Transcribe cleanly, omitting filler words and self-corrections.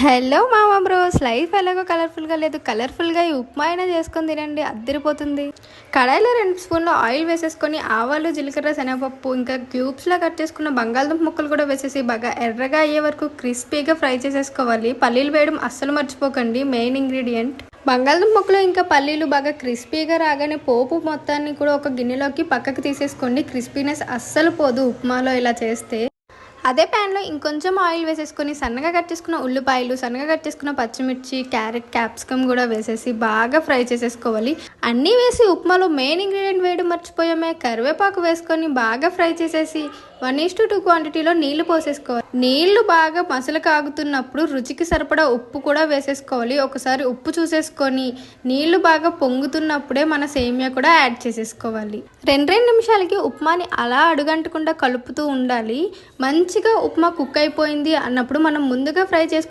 Hello మామా bros, life ఎలాగో కలర్ఫుల్గా లేదు. కలర్ఫుల్గా ఈ ఉప్మా అయినా చేసుకొని తినండి, అద్దరిపోతుంది. కడాయిలో 2 స్పూన్లు ఆయిల్ వేసేసుకొని ఆవాలు, జీలకర్ర, శనగపప్పు ఇంకా క్యూబ్స్లా కట్ చేసుకున్న బంగాళదుంప ముక్కలు కూడా వేసేసి బాగా ఎర్రగా అయ్యే వరకు క్రిస్పీగా ఫ్రై చేసేసుకోవాలి. పల్లీలు వేయడం అస్సలు మర్చిపోకండి, మెయిన్ ఇంగ్రీడియంట్. బంగాళదుంప ముక్కలు ఇంకా పల్లీలు బాగా క్రిస్పీగా రాగానే పోపు మొత్తాన్ని కూడా ఒక గిన్నెలోకి పక్కకు తీసేసుకోండి. క్రిస్పీనెస్ అస్సలు పోదు ఉప్మాలో ఇలా చేస్తే. అదే ప్యాన్లో ఇంకొంచెం ఆయిల్ వేసేసుకొని సన్నగా కట్ చేసుకున్న ఉల్లిపాయలు, సన్నగా కట్ చేసుకున్న పచ్చిమిర్చి, క్యారెట్, క్యాప్సికమ్ కూడా వేసేసి బాగా ఫ్రై చేసేసుకోవాలి. అన్నీ వేసి ఉప్మాలో మెయిన్ ఇంగ్రీడియంట్ వేయడం మర్చిపోయామే, కరివేపాకు వేసుకొని బాగా ఫ్రై చేసేసి 1:2 క్వాంటిటీలో నీళ్లు పోసేసుకోవాలి. నీళ్లు బాగా మసలు కాగుతున్నప్పుడు రుచికి సరిపడా ఉప్పు కూడా వేసేసుకోవాలి. ఒకసారి ఉప్పు చూసేసుకొని నీళ్లు బాగా పొంగుతున్నప్పుడే మన సేమియా కూడా యాడ్ చేసేసుకోవాలి. 2 నిమిషాలకి ఉప్మాని అలా అడుగంటకుండా కలుపుతూ ఉండాలి. మంచిగా ఉప్మా కుక్ అయిపోయింది అన్నప్పుడు మనం ముందుగా ఫ్రై చేసుకున్న